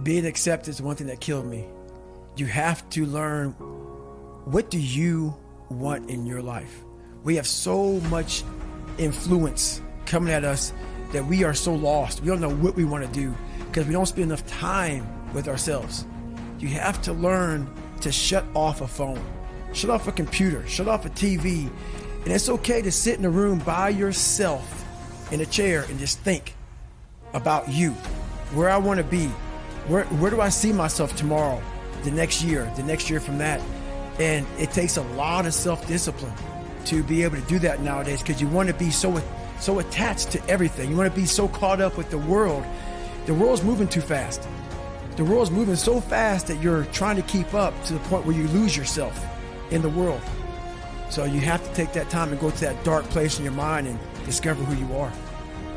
Being accepted is one thing that killed me. You have to learn, what do you want in your life? We have so much influence coming at us that we are so lost. We don't know what we want to do because we don't spend enough time with ourselves. You have to learn to shut off a phone, shut off a computer, shut off a TV. And it's okay to sit in a room by yourself in a chair and just think about you, where I want to be, where do I see myself tomorrow, the next year from that. And it takes a lot of self-discipline to be able to do that nowadays, because you want to be so attached to everything. You want to be so caught up with the world. The world's moving too fast. The world's moving so fast that you're trying to keep up to the point where you lose yourself in the world. So you have to take that time and go to that dark place in your mind and discover who you are.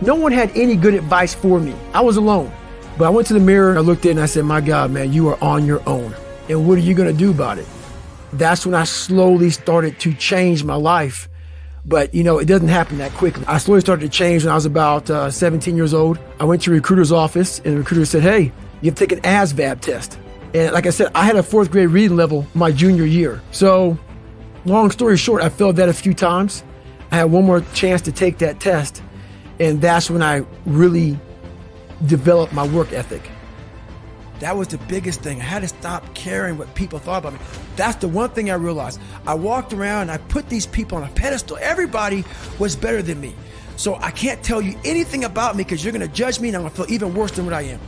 No one had any good advice for me. I was alone. But I went to the mirror and I looked at it and I said, my God, man, you are on your own. And what are you going to do about it? That's when I slowly started to change my life. But, it doesn't happen that quickly. I slowly started to change when I was about 17 years old. I went to a recruiter's office and the recruiter said, hey, you have to take an ASVAB test. And like I said, I had a 4th grade reading level my junior year. So long story short, I failed that a few times. I had one more chance to take that test. And that's when I really developed my work ethic. That was the biggest thing. I had to stop caring what people thought about me. That's the one thing I realized. I walked around and I put these people on a pedestal. Everybody was better than me. So I can't tell you anything about me because you're going to judge me and I'm going to feel even worse than what I am.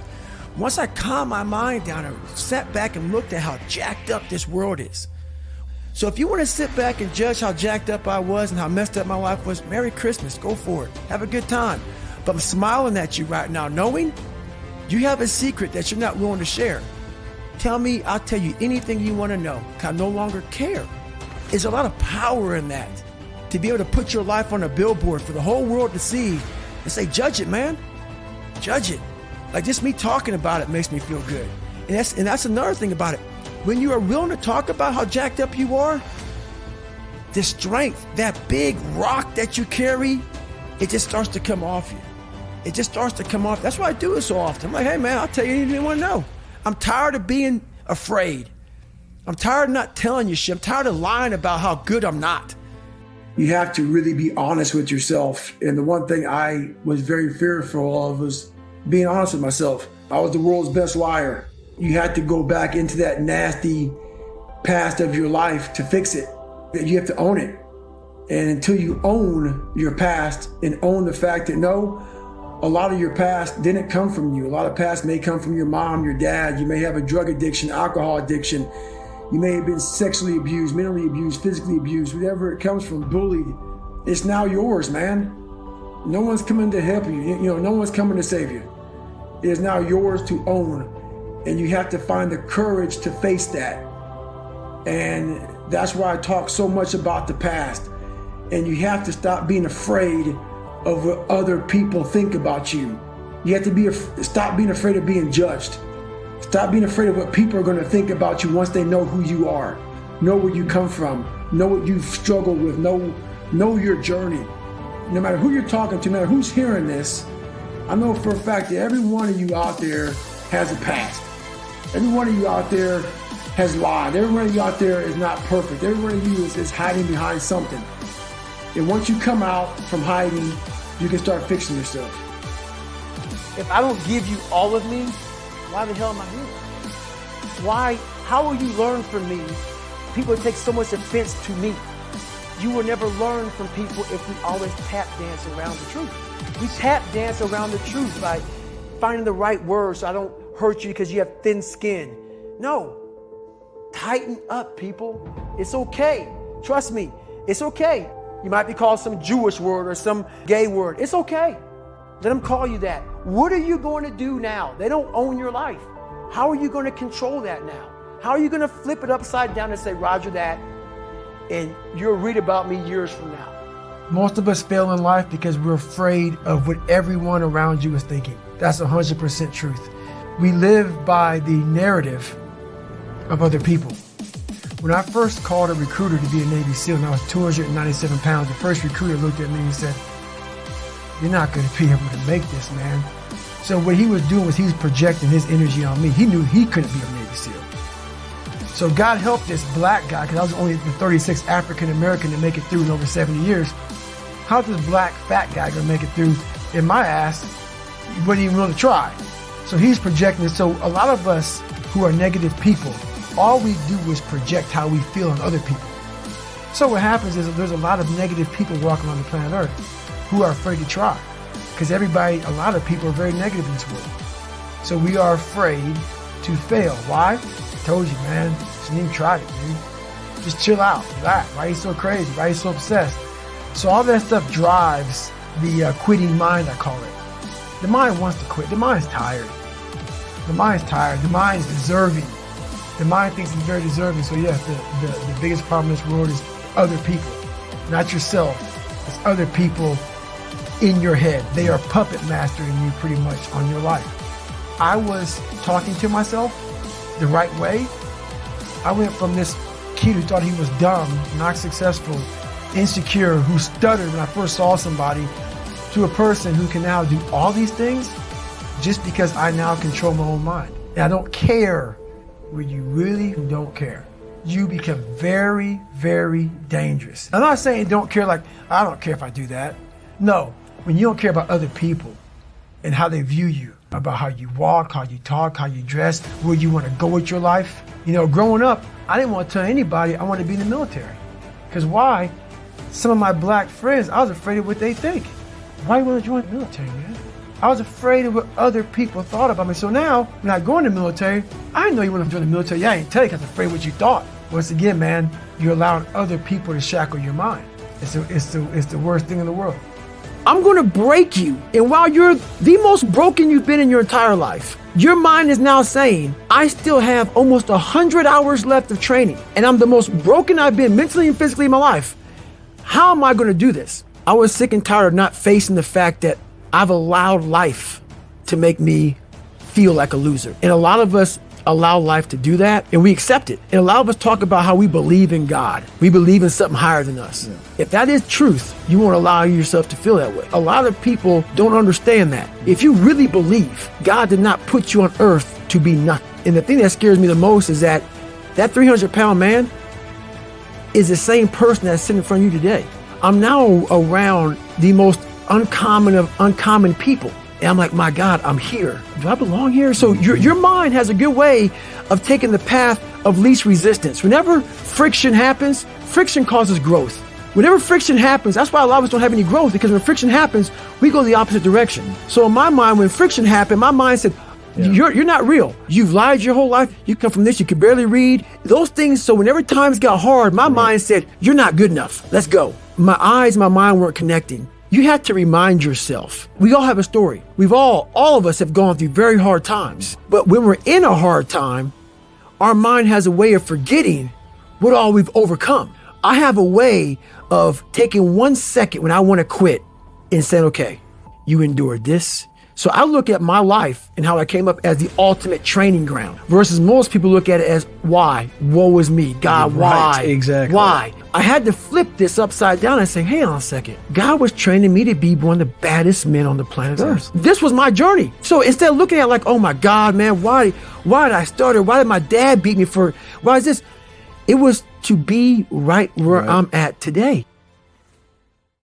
Once I calmed my mind down and sat back and looked at how jacked up this world is. So if you want to sit back and judge how jacked up I was and how messed up my life was, Merry Christmas, go for it. Have a good time. But I'm smiling at you right now, knowing you have a secret that you're not willing to share. Tell me, I'll tell you anything you want to know. I no longer care. There's a lot of power in that. To be able to put your life on a billboard for the whole world to see and say, judge it, man. Judge it. Like just me talking about it makes me feel good. And that's another thing about it. When you are willing to talk about how jacked up you are, the strength, that big rock that you carry, it just starts to come off you. It just starts to come off. That's why I do it so often. I'm like, hey man, I'll tell you anything you want to know. I'm tired of being afraid. I'm tired of not telling you shit. I'm tired of lying about how good I'm not. You have to really be honest with yourself. And the one thing I was very fearful of was being honest with myself. I was the world's best liar. You had to go back into that nasty past of your life to fix it. You have to own it. And until you own your past and own the fact that no, a lot of your past didn't come from you. A lot of past may come from your mom, your dad. You may have a drug addiction, alcohol addiction. You may have been sexually abused, mentally abused, physically abused, whatever it comes from, bullied. It's now yours, man. No one's coming to help you. No one's coming to save you. It is now yours to own. And you have to find the courage to face that. And that's why I talk so much about the past. And you have to stop being afraid of what other people think about you. You have to stop being afraid of being judged. Stop being afraid of what people are going to think about you once they know who you are, know where you come from, know what you've struggled with, know your journey. No matter who you're talking to, no matter who's hearing this, I know for a fact that every one of you out there has a past. Every one of you out there has lied. Every one of you out there is not perfect. Every one of you is hiding behind something. And once you come out from hiding, you can start fixing yourself. If I don't give you all of me, why the hell am I here? How will you learn from me? People take so much offense to me. You will never learn from people if we always tap dance around the truth. We tap dance around the truth by finding the right words so I don't hurt you because you have thin skin. No, tighten up, people. It's okay. Trust me, it's okay. You might be called some Jewish word or some gay word. It's okay. Let them call you that. What are you going to do now? They don't own your life. How are you going to control that now? How are you going to flip it upside down and say, Roger that, and you'll read about me years from now? Most of us fail in life because we're afraid of what everyone around you is thinking. That's 100% truth. We live by the narrative of other people. When I first called a recruiter to be a Navy SEAL and I was 297 pounds, the first recruiter looked at me and said, you're not going to be able to make this, man. So what he was doing was he was projecting his energy on me. He knew he couldn't be a Navy SEAL. So God helped this black guy, because I was only the 36th African American to make it through in over 70 years. How's this black fat guy gonna make it through in my ass? He wouldn't even want to try. So he's projecting it. So a lot of us who are negative people, all we do is project how we feel on other people. So what happens is there's a lot of negative people walking on the planet Earth who are afraid to try. Because a lot of people are very negative in this world. So we are afraid to fail. Why? I told you, man, just even try it, dude. Just chill out, relax. Why are you so crazy? Why are you so obsessed? So all that stuff drives the quitting mind, I call it. The mind wants to quit. The mind's tired. The mind's tired. The mind is deserving. The mind thinks it's very deserving. So yes, the biggest problem in this world is other people, not yourself. It's other people in your head. They are puppet mastering you pretty much on your life. I was talking to myself the right way. I went from this kid who thought he was dumb, not successful, insecure, who stuttered when I first saw somebody, to a person who can now do all these things just because I now control my own mind. And I don't care when you really don't care. You become very, very dangerous. I'm not saying don't care like, I don't care if I do that. No, when you don't care about other people and how they view you, about how you walk, how you talk, how you dress, where you want to go with your life. You know, growing up, I didn't want to tell anybody I wanted to be in the military. Because why? Some of my black friends, I was afraid of what they think. Why you want to join the military, man? I was afraid of what other people thought about me. So now, when I go in the military, I didn't know you want to join the military. Yeah, I didn't tell you because I was afraid of what you thought. Once again, man, you're allowing other people to shackle your mind. It's the worst thing in the world. I'm going to break you. And while you're the most broken you've been in your entire life, your mind is now saying, I still have almost 100 hours left of training, and I'm the most broken I've been mentally and physically in my life. How am I going to do this? I was sick and tired of not facing the fact that I've allowed life to make me feel like a loser. And a lot of us allow life to do that, and we accept it. And a lot of us talk about how we believe in God. We believe in something higher than us. Yeah. If that is truth, you won't allow yourself to feel that way. A lot of people don't understand that. If you really believe God did not put you on earth to be nothing. And the thing that scares me the most is that 300-pound man is the same person that's sitting in front of you today. I'm now around the most uncommon of uncommon people. And I'm like, my God, I'm here. Do I belong here? So your mind has a good way of taking the path of least resistance. Whenever friction happens, friction causes growth. Whenever friction happens, that's why a lot of us don't have any growth, because when friction happens, we go the opposite direction. So in my mind, when friction happened, my mind said, you're not real. You've lied your whole life. You come from this, you can barely read. Those things, so whenever times got hard, my mind said, you're not good enough. Let's go. My eyes, my mind weren't connecting. You have to remind yourself. We all have a story. All of us have gone through very hard times. But when we're in a hard time, our mind has a way of forgetting what all we've overcome. I have a way of taking 1 second when I want to quit and saying, okay, you endured this. So I look at my life and how I came up as the ultimate training ground versus most people look at it as why? Woe is me. God, why? Right, exactly. Why? I had to flip this upside down and say, hang on a second. God was training me to be one of the baddest men on the planet Earth. This was my journey. So instead of looking at it like, oh my God, man, why did I start it? Why did my dad beat me for, why is this? It was to be right where I'm at today.